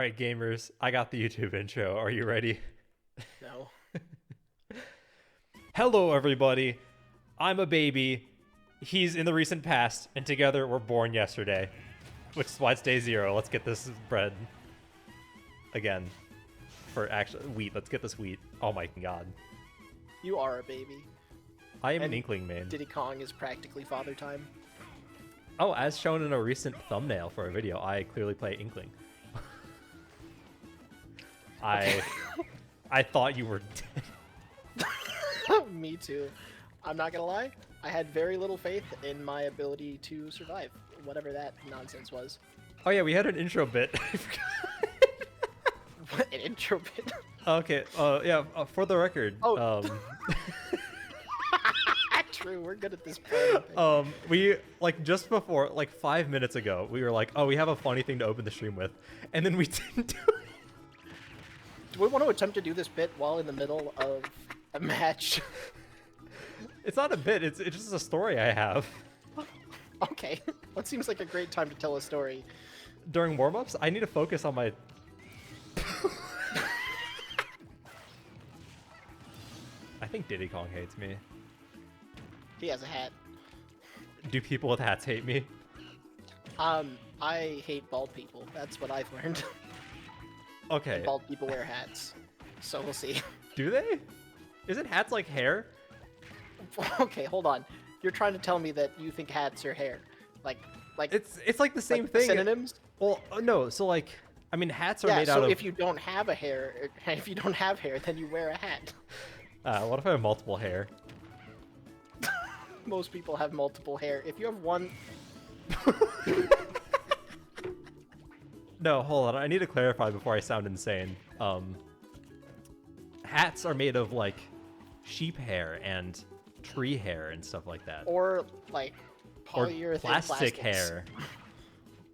Alright, gamers, I got the YouTube intro. Are you ready? No. Hello, everybody. I'm a baby. He's in the recent past, and together we're born yesterday. Which is why it's day 0. Let's get this bread. Again. For actually, wheat. Let's get this wheat. Oh my god. You are a baby. I am an And Inkling main. Diddy Kong is practically father time. Oh, as shown in a recent thumbnail for a video, I clearly play Inkling. I thought you were dead. Me too. I'm not gonna lie. I had very little faith in my ability to survive, whatever that nonsense was. Oh yeah, we had an intro bit. I forgot. What an intro bit. Okay, yeah, for the record, Oh. True, we're good at this part. we, like, just before, like, 5 minutes ago, we were like, oh, we have a funny thing to open the stream with, and then we didn't do it. Do we want to attempt to do this bit while in the middle of a match? It's not a bit, it's just a story I have. Okay, that seems like a great time to tell a story. During warm-ups, I need to focus on my... I think Diddy Kong hates me. He has a hat. Do people with hats hate me? I hate bald people. That's what I've learned. Okay. Bald people wear hats. So we'll see. Do they? Isn't hats like hair? Okay, hold on. You're trying to tell me that you think hats are hair. Like It's like the same like thing. synonyms? Well, no, so like, I mean, hats are Yeah, made out so of... if you don't have a hair, if you don't have hair, then you wear a hat. What if I have multiple hair? Most people have multiple hair. If you have one... No, hold on. I need to clarify before I sound insane. Hats are made of, like, sheep hair and tree hair and stuff like that. Or, like, Or polyurethane plastic plastics. hair.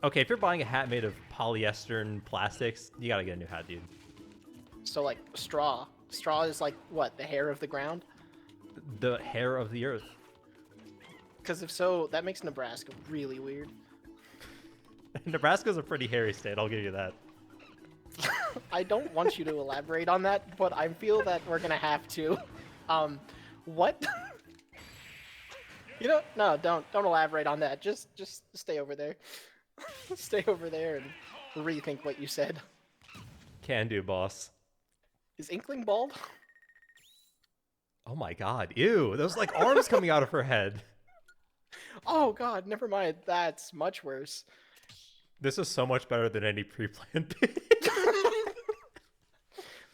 Okay, if you're buying a hat made of polyester and plastics, you gotta get a new hat, dude. So, like, straw. Straw is, like, what, the hair of the ground? The hair of the earth. Because if so, that makes Nebraska really weird. Nebraska's a pretty hairy state, I'll give you that. I don't want you to elaborate on that, but I feel that we're gonna have to. What? You know, no, don't elaborate on that. Just stay over there. Stay over there and rethink what you said. Can do, boss. Is Inkling bald? Oh my god, ew, those like arms coming out of her head. Oh god, never mind. That's much worse. This is so much better than any pre-planned bit.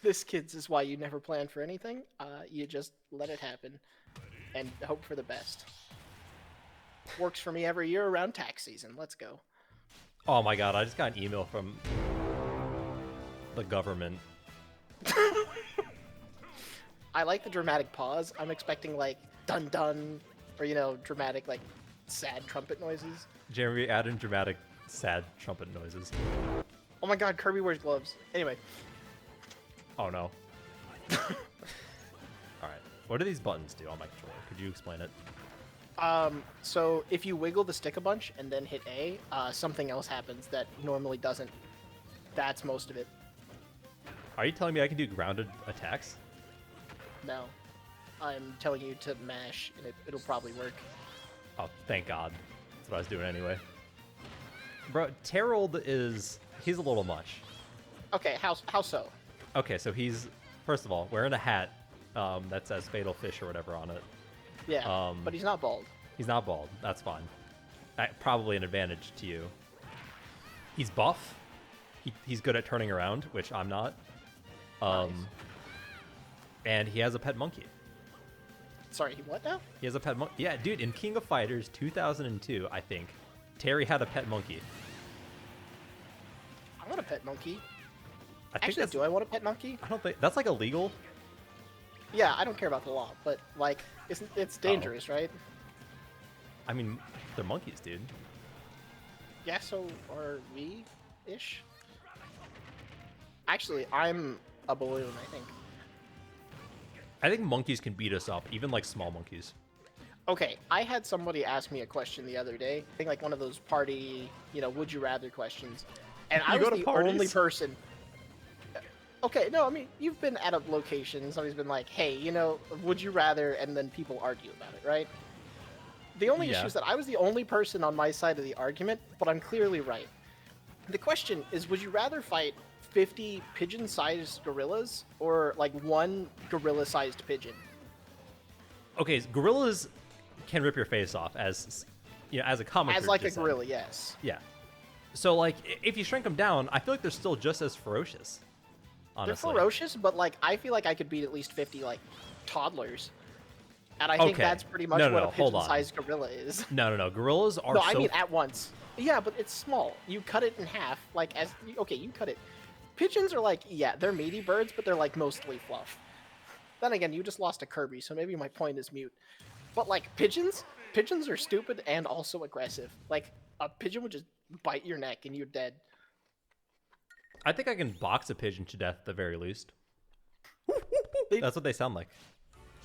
This, kids, is why you never plan for anything. You just let it happen and hope for the best. Works for me every year around tax season. Let's go. Oh my god, I just got an email from the government. I like the dramatic pause. I'm expecting like dun dun or dramatic like sad trumpet noises. Jeremy, add in dramatic, sad trumpet noises. Oh my god, Kirby wears gloves. Anyway. Oh no. Alright, what do these buttons do on my controller? Could you explain it? So if you wiggle the stick a bunch and then hit A, something else happens that normally doesn't. That's most of it. Are you telling me I can do grounded attacks? No. I'm telling you to mash and it'll probably work. Oh, thank god. That's what I was doing anyway. Bro, Terold is... he's a little much. Okay, how so? Okay, so he's, first of all, wearing a hat that says Fatal Fish or whatever on it. Yeah, but he's not bald. He's not bald. That's fine. Probably an advantage to you. He's buff. He's good at turning around, which I'm not. Nice. And he has a pet monkey. Sorry, what now? He has a pet monkey. Yeah, dude, in King of Fighters 2002, I think, Terry had a pet monkey. I want a pet monkey. I think Actually, that's, do I want a pet monkey? I don't think that's like illegal. Yeah, I don't care about the law, but like, it's dangerous, right? I mean, they're monkeys, dude. Yeah, so are we, ish. Actually, I'm a balloon, I think. I think monkeys can beat us up, even like small monkeys. Okay, I had somebody ask me a question the other day. I think like one of those party, would you rather questions. And I You was go to the parties? only person. Okay, no, I mean, you've been at a location, somebody's been like, hey, you know, would you rather, and then people argue about it, right? The only Yeah. issue is that I was the only person on my side of the argument, but I'm clearly right. The question is, would you rather fight 50 pigeon-sized gorillas or like one gorilla-sized pigeon? Okay, gorillas can rip your face off as as a comic. As like a gorilla, yes. Yeah. So like, if you shrink them down, I feel like they're still just as ferocious. Honestly. They're ferocious, but like I feel like I could beat at least 50 like toddlers. And I think Okay. that's pretty much No, what a hold on. pigeon-sized gorilla is. No. Gorillas are No, so I mean at once. Yeah, but it's small. You cut it in half, like okay, you cut it. Pigeons are like, yeah, they're meaty birds, but they're like mostly fluff. Then again, you just lost a Kirby, so maybe my point is mute. But like pigeons are stupid and also aggressive. Like a pigeon would just bite your neck and you're dead. I think I can box a pigeon to death at the very least. They- That's what they sound like.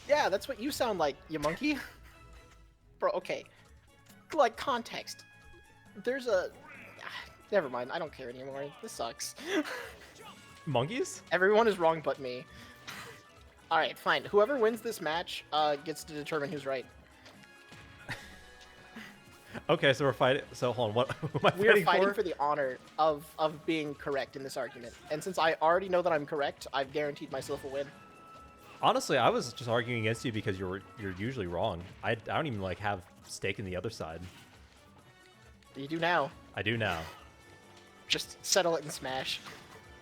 Yeah, that's what you sound like, you monkey. Bro, okay. Like, context. There's a... Never mind, I don't care anymore. This sucks. Monkeys? Everyone is wrong but me. Alright, fine. Whoever wins this match gets to determine who's right. Okay, so we're fighting. So hold on, what am I We are fighting fighting for? for the honor of being correct in this argument. And since I already know that I'm correct, I've guaranteed myself a win. Honestly, I was just arguing against you because you're usually wrong. I don't even like have stake in the other side. You do now. I do now. Just settle it and smash.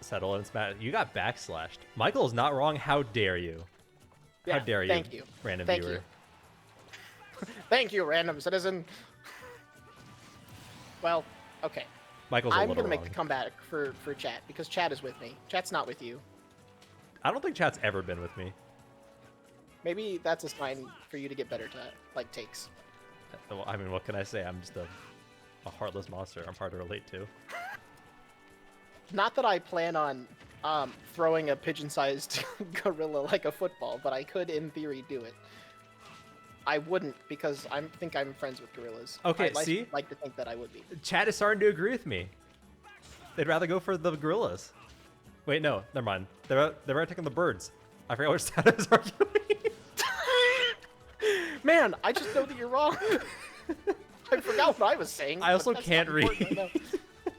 Settle and smash. You got backslashed. Michael is not wrong. How dare you? Yeah, How dare you? thank you. Random Thank viewer. you. Thank you, random citizen. Well, okay. Michael's a I'm little gonna make wrong. the comeback for chat because chat is with me. Chat's not with you. I don't think chat's ever been with me. Maybe that's a sign for you to get better to like takes. Well, I mean, what can I say? I'm just a heartless monster. I'm hard to relate to. Not that I plan on throwing a pigeon-sized gorilla like a football, but I could, in theory, do it. I wouldn't because I think I'm friends with gorillas. Okay, I'd see? like to think that I would be. Chat is starting to agree with me. They'd rather go for the gorillas. Wait, no, never mind. They're attacking the birds. I forgot which side I was arguing. Man, I just know that you're wrong. I forgot what I was saying. I also but that's can't not important read. right now.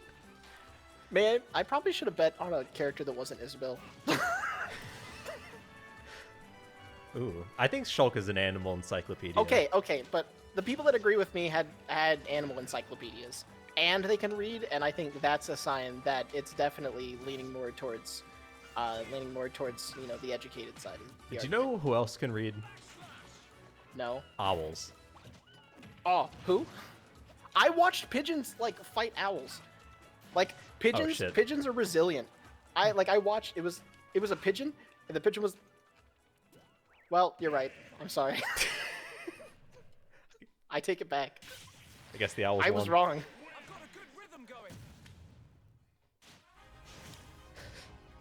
Man, I probably should have bet on a character that wasn't Isabel. Ooh, I think Shulk is an animal encyclopedia. Okay, but the people that agree with me had animal encyclopedias, and they can read, and I think that's a sign that it's definitely leaning more towards the educated side. Of the Did you argument. know who else can read? No. Owls. Oh, who? I watched pigeons like fight owls. Like pigeons, shit. pigeons are resilient. I watched. It was a pigeon, and the pigeon was. Well, you're right. I'm sorry. I take it back. I guess the owls I was won. wrong.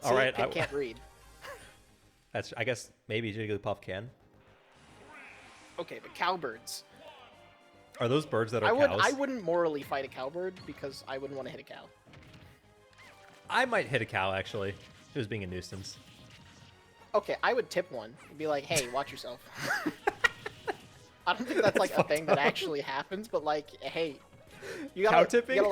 All See, right, Pit can't read. That's. I guess maybe Jigglypuff can. Okay, but cowbirds. Are those birds that are cows? I wouldn't morally fight a cowbird because I wouldn't want to hit a cow. I might hit a cow actually. If it was being a nuisance. Okay, I would tip one and be like, "Hey, watch yourself." I don't think that's like a thing that actually happens, but like, hey, you gotta, Cow tipping? you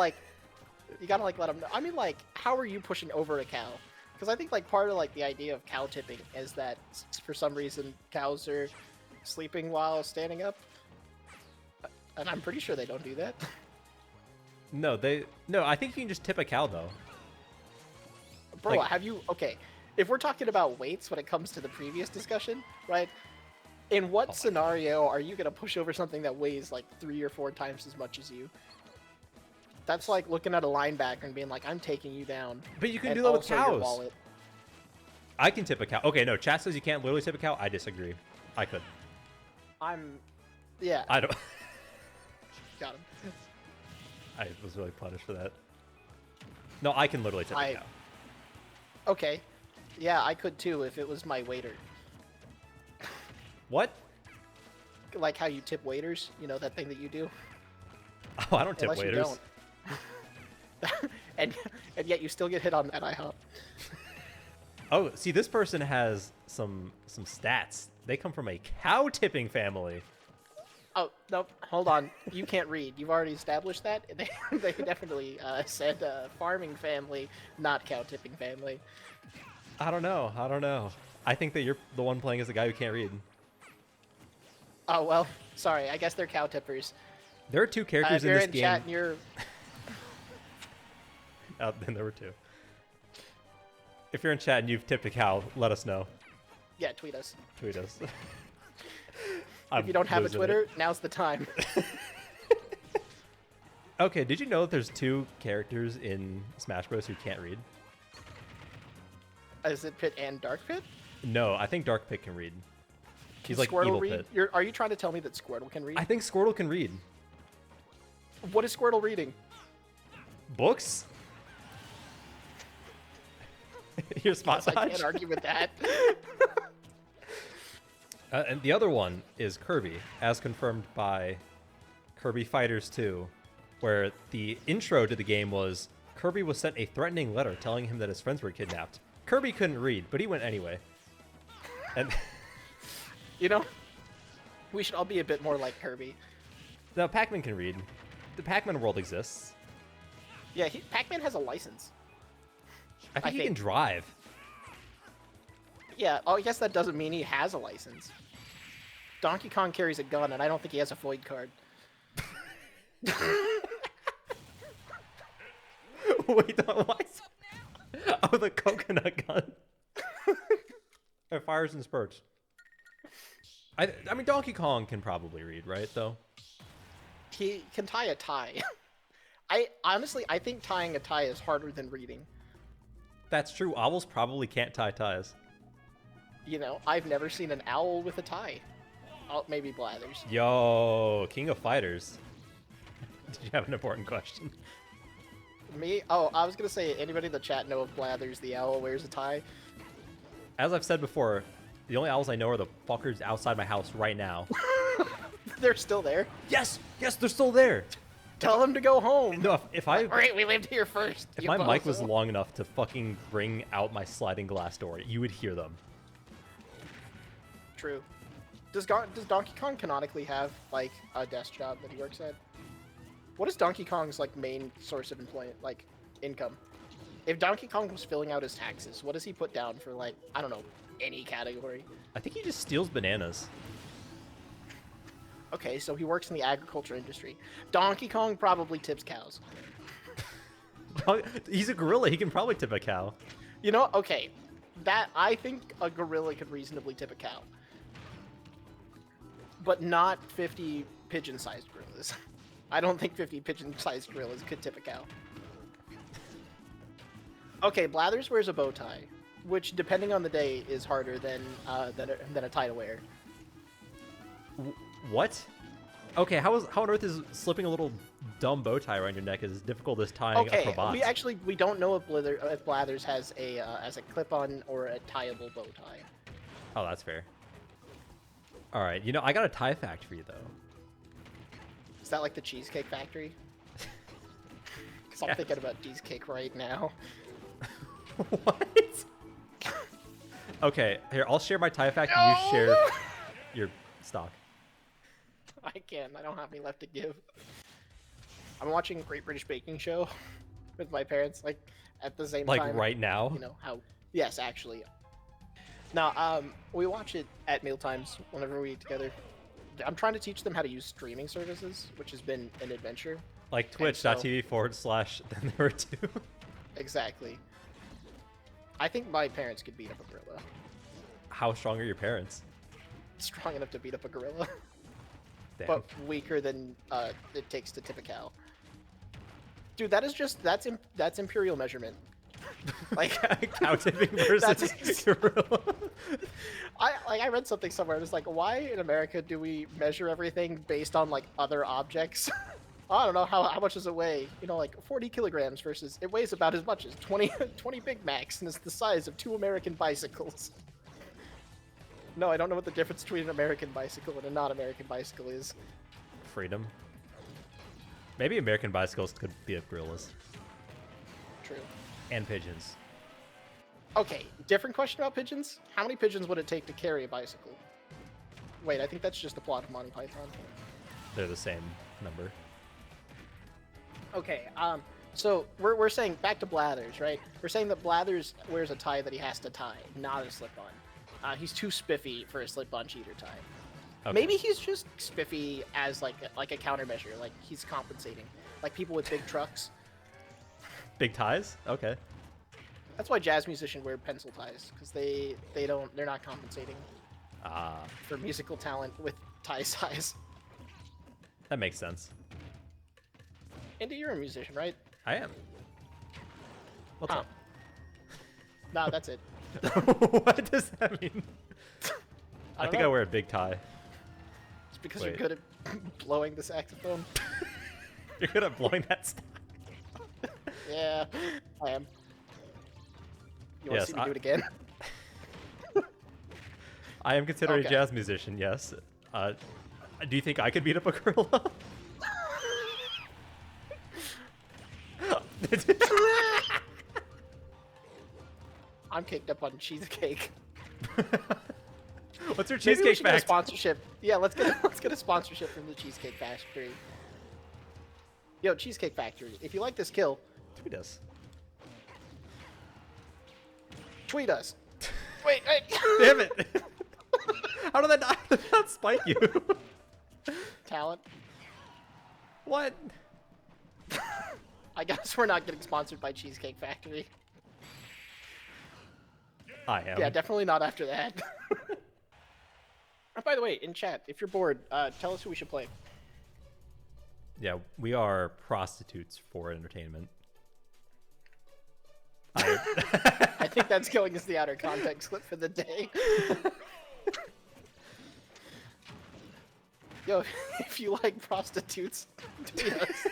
gotta like let them know. I mean, like, how are you pushing over a cow? Because I think like part of like the idea of cow tipping is that for some reason cows are sleeping while standing up, and I'm pretty sure they don't do that. No, I think you can just tip a cow though. Bro, Like- have you... Okay, if we're talking about weights when it comes to the previous discussion, right? In what my scenario are you going to push over something that weighs like 3 or 4 times as much as you? That's like looking at a linebacker and being like, I'm taking you down. But you can and do that with also your cows. wallet. I can tip a cow. Okay, no, chat says you can't literally tip a cow. I disagree. I could. Yeah, I don't. got him. I was really punished for that. No, I can literally tip a cow. Okay. Yeah, I could too if it was my waiter. What? Like how you tip waiters, you know, that thing that you do. Oh, I don't tip Unless waiters. you don't. and and yet you still get hit on that IHOP. Oh, see, this person has some stats. They come from a cow tipping family. Oh, nope, hold on. You can't read. You've already established that. They definitely said farming family, not cow tipping family. I don't know. I think that you're the one playing as a guy who can't read. Oh, well, sorry. I guess they're cow tippers. There are two characters If in you're this in game. chat and you're... Then there were two. If you're in chat and you've tipped a cow, let us know. Yeah, tweet us. Tweet us. If you don't have a Twitter, now's the time. Okay, did you know that there's two characters in Smash Bros. Who can't read? Is it Pit and Dark Pit? No, I think Dark Pit can read. He's like Squirtle Evil read? Pit. Are you trying to tell me that Squirtle can read? I think Squirtle can read. What is Squirtle reading? Books? Your spot I dodge? can't argue with that. And the other one is Kirby, as confirmed by Kirby Fighters 2, where the intro to the game was Kirby was sent a threatening letter telling him that his friends were kidnapped. Kirby couldn't read, but he went anyway. And You know, we should all be a bit more like Kirby. now Pac-Man can read. The Pac-Man world exists. Yeah, Pac-Man has a license. I think I he can drive. Yeah, oh, I guess that doesn't mean he has a license. Donkey Kong carries a gun, and I don't think he has a Void card. Wait, what? Oh, the coconut gun. It fires in spurts. I mean, Donkey Kong can probably read, right, though? He can tie a tie. Honestly, I think tying a tie is harder than reading. That's true. Owls probably can't tie ties. You know, I've never seen an owl with a tie. Oh, maybe Blathers. Yo, King of Fighters. Did you have an important question? Me? Oh, I was gonna say, anybody in the chat know if Blathers the owl wears a tie? As I've said before, the only owls I know are the fuckers outside my house right now. They're still there. Yes, they're still there. Tell them to go home. No, if I Right, we lived here first. if you my mic was bozo. long enough to fucking bring out my sliding glass door, you would hear them. True. Does Donkey Kong canonically have like a desk job that he works at? What is Donkey Kong's like main source of employment, like income? If Donkey Kong was filling out his taxes, what does he put down for like, I don't know, any category? I think he just steals bananas. Okay, so he works in the agriculture industry. Donkey Kong probably tips cows. He's a gorilla. He can probably tip a cow. You know, okay, that I think a gorilla could reasonably tip a cow, but not 50 pigeon-sized gorillas. I don't think 50 pigeon-sized gorillas could tip a cow. Okay, Blathers wears a bow tie, which, depending on the day, is harder than a tie to wear. What? Okay, how on earth is slipping a little dumb bow tie around your neck as difficult as tying a Okay, cravat? we don't know if Blathers has a clip-on or a tieable bow tie. Oh, that's fair. All right, you know, I got a tie fact for you, though. Is that like the Cheesecake Factory? Because I'm thinking about cheesecake right now. What? Okay, here, I'll share my tie fact and you share your stock. I can't. I don't have any left to give. I'm watching Great British Baking Show with my parents, like, at the same time. Like, right now? You know, how... Yes, actually. No, we watch it at mealtimes whenever we eat together. I'm trying to teach them how to use streaming services, which has been an adventure. Like twitch.tv/then there were two. Exactly. I think my parents could beat up a gorilla. How strong are your parents? Strong enough to beat up a gorilla, Damn. but weaker than it takes to tip a cow. Dude, that is just that's imperial measurement. Like cow tipping versus gorilla. I read something somewhere. It's like, why in America do we measure everything based on like other objects? I don't know how much does it weigh? You know, like 40 kilograms versus it weighs about as much as 20 Big Macs and it's the size of 2 American bicycles. No, I don't know what the difference between an American bicycle and a non-American bicycle is. Freedom. Maybe American bicycles could be up gorillas. True. And pigeons. Okay, different question about pigeons. How many pigeons would it take to carry a bicycle? Wait, I think that's just the plot of Monty Python. They're the same number. Okay, so we're saying back to Blathers, right? We're saying that Blathers wears a tie that he has to tie, not a slip-on. He's too spiffy for a slip-on cheater tie. Okay. Maybe he's just spiffy as like a countermeasure, like he's compensating, like people with big trucks. Big ties? Okay. That's why jazz musicians wear pencil ties, because they're not compensating for musical talent with tie size. That makes sense. Andy, you're a musician, right? I am. What's up? No, that's it. What does that mean? I think I wear a big tie. It's because you're good at blowing the saxophone. You're good at blowing that stuff. Yeah, I am. You want to see me do it again? I am considered a jazz musician, yes. Do you think I could beat up a gorilla? I'm caked up on cheesecake. What's your Maybe we cheesecake should get a fact? sponsorship. Yeah, let's get a sponsorship from the Cheesecake Factory. Yo, Cheesecake Factory, if you like this kill, Tweet us. tweet us. Wait. Damn it! How did that not spike you? Talent. What? I guess we're not getting sponsored by Cheesecake Factory. I am. Yeah, definitely not after that. By the way, in chat, if you're bored, tell us who we should play. Yeah, we are prostitutes for entertainment. I think that's going as the outer context clip for the day. Yo, if you like prostitutes, tweet us.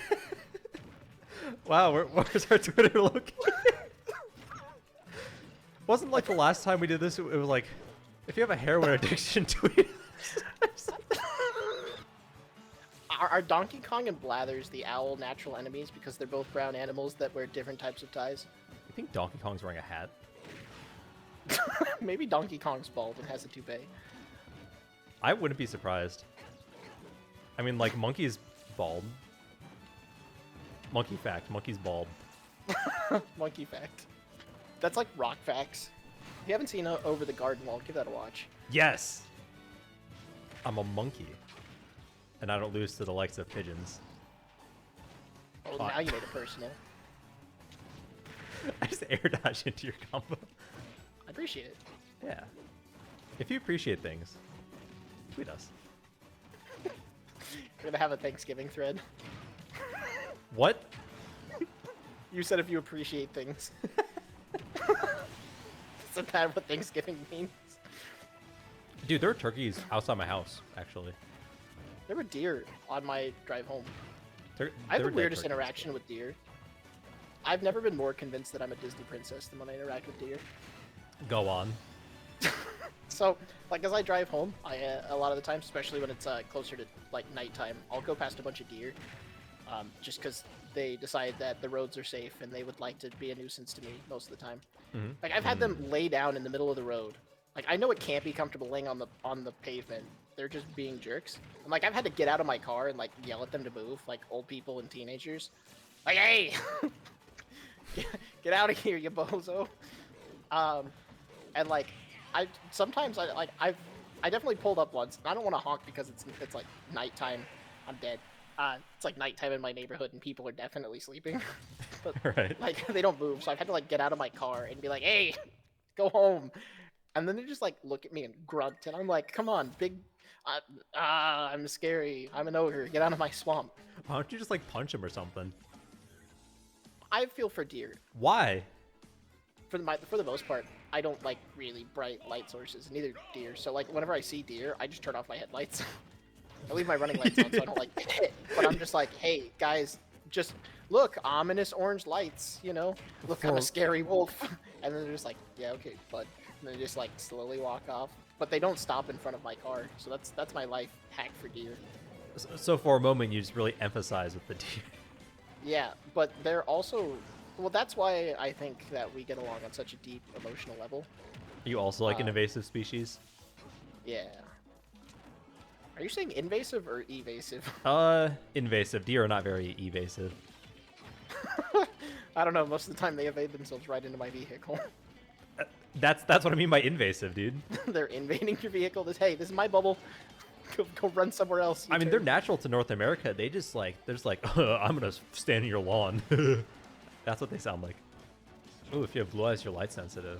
Wow, where's our Twitter located? Wasn't like the last time we did this, it was like, if you have a heroin addiction, tweet us. Are Donkey Kong and Blathers the owl natural enemies because they're both brown animals that wear different types of ties? You think Donkey Kong's wearing a hat? Maybe Donkey Kong's bald and has a toupee. I wouldn't be surprised. I mean, like, Monkey's bald. Monkey fact, Monkey's bald. Monkey fact. That's like rock facts. If you haven't seen Over the Garden Wall, give that a watch. Yes! I'm a monkey. And I don't lose to the likes of pigeons. Oh, now you made it personal. I just air dodge into your combo. I appreciate it. Yeah. If you appreciate things, tweet us. We're gonna have a Thanksgiving thread. What? You said if you appreciate things. Isn't that what Thanksgiving means? Dude, there are turkeys outside my house, actually. There were deer on my drive home. I have There the were dead weirdest turkeys. interaction with deer. I've never been more convinced that I'm a Disney princess than when I interact with deer. Go on. So, like, as I drive home, a lot of the time, especially when it's closer to, like, nighttime, I'll go past a bunch of deer, just because they decide that the roads are safe and they would like to be a nuisance to me most of the time. Mm-hmm. Like, I've had them lay down in the middle of the road. Like, I know it can't be comfortable laying on the pavement. They're just being jerks. And, like, I've had to get out of my car and, like, yell at them to move, like old people and teenagers. Like, hey! Get out of here, you bozo. And, like, I definitely pulled up once. And I don't want to honk because it's like nighttime. I'm dead. It's like nighttime in my neighborhood and people are definitely sleeping. But Right. like they don't move, so I've had to like get out of my car and be like, "Hey, go home." And then they just like look at me and grunt, and I'm like, "Come on, big. I'm scary. I'm an ogre. Get out of my swamp." Why don't you just, like, punch him or something? I feel for deer. Why? For the most part, I don't like really bright light sources, neither deer. So like whenever I see deer, I just turn off my headlights. I leave my running lights on so I don't like get hit. But I'm just like, hey guys, just look, ominous orange lights, you know? Look, I'm a scary wolf. And then they're just like, yeah, okay, bud. And they just like slowly walk off. But they don't stop in front of my car. So that's my life hack for deer. So for a moment, you just really emphasize with the deer. Yeah, but they're also Well, that's why I think that we get along on such a deep emotional level. You also like an invasive species? Yeah. Are you saying invasive or evasive? Invasive. Deer are not very evasive. I don't know. Most of the time, they evade themselves right into my vehicle. That's what I mean by invasive, dude. They're invading your vehicle. Hey, this is my bubble. Go run somewhere else. I mean, they're natural to North America. They just like, there's like, I'm gonna stand in your lawn. That's what they sound like. Ooh, if you have blue eyes, you're light sensitive.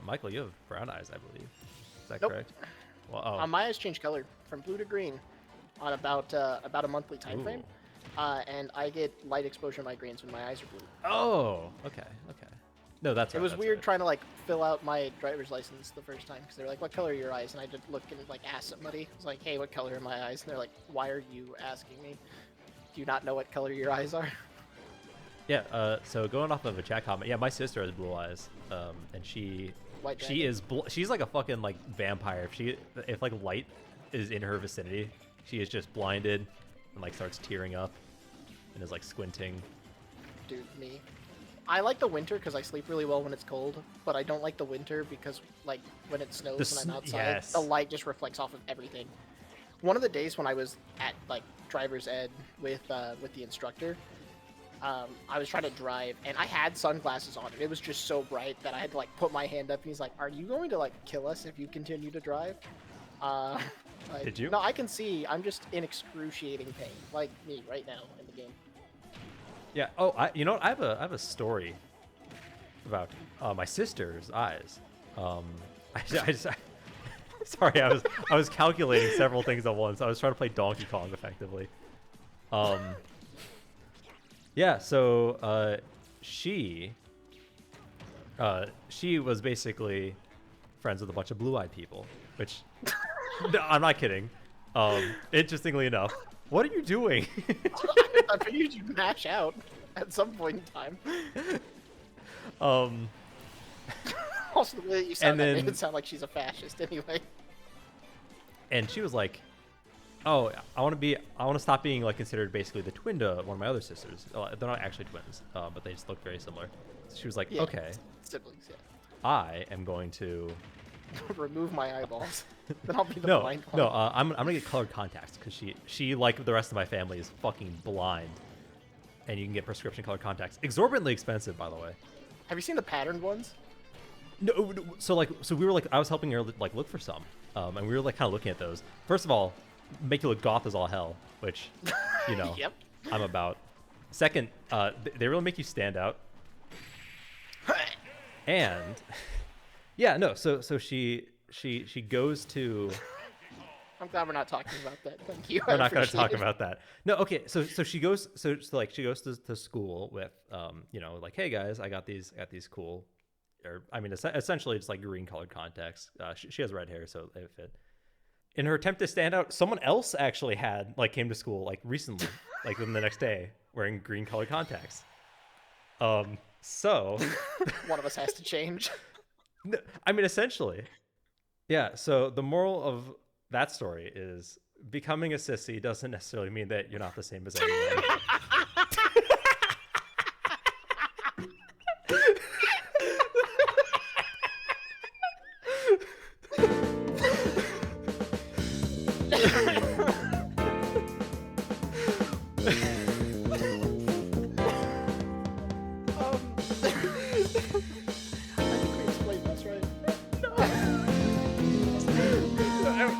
Michael, you have brown eyes, I believe. Is that correct? Well, oh. My eyes change color from blue to green on about a monthly time frame. And I get light exposure migraines when my eyes are blue. Oh, okay. No, that's right. It was weird trying to like fill out my driver's license the first time because they were like, "What color are your eyes?" And I just looked and like asked somebody. I was like, "Hey, what color are my eyes?" And they're like, "Why are you asking me? Do you not know what color your eyes are?" Yeah. So going off of a chat comment, yeah, my sister has blue eyes, and she's like a fucking like vampire. If like light is in her vicinity, she is just blinded and like starts tearing up and is like squinting. Dude, me. I like the winter because I sleep really well when it's cold, but I don't like the winter because, like, when it snows and I'm outside, the light just reflects off of everything. One of the days when I was at, like, driver's ed with the instructor, I was trying to drive, and I had sunglasses on, and it was just so bright that I had to, like, put my hand up, and he's like, "Are you going to, like, kill us if you continue to drive?" Did you? No, I can see. I'm just in excruciating pain, like me right now in the game. Yeah. Oh, you know what? I have a story about my sister's eyes. Sorry, I was calculating several things at once. I was trying to play Donkey Kong effectively. Yeah. So she was basically friends with a bunch of blue-eyed people, which no, I'm not kidding. Interestingly enough. What are you doing? I figured you'd mash out at some point in time. Also, the way that you sound that made it sound like she's a fascist anyway. And she was like, "Oh, I want to stop being like considered basically the twin to one of my other sisters. They're not actually twins, but they just look very similar." So she was like, yeah, "Okay, siblings, yeah. I am going to remove my eyeballs. Then I'll be the blind one." No, I'm gonna get colored contacts because she like the rest of my family is fucking blind, and you can get prescription colored contacts, exorbitantly expensive, by the way. Have you seen the patterned ones? No, so we were like, I was helping her like look for some, and we were like kind of looking at those. First of all, make you look goth as all hell, which, you know, yep. I'm about. Second, they really make you stand out. And yeah, no, so she goes to. I'm glad we're not talking about that. Thank you. We're not going to talk about that. No, okay. So she goes to school with you know, like, "Hey guys, I got these cool," or I mean essentially it's like green colored contacts. She has red hair, so they fit. In her attempt to stand out, someone else actually came to school like recently, like within the next day, wearing green colored contacts. So one of us has to change. I mean, essentially, yeah. So the moral of that story is becoming a sissy doesn't necessarily mean that you're not the same as everyone.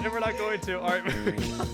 And we're not going to. All right, moving on.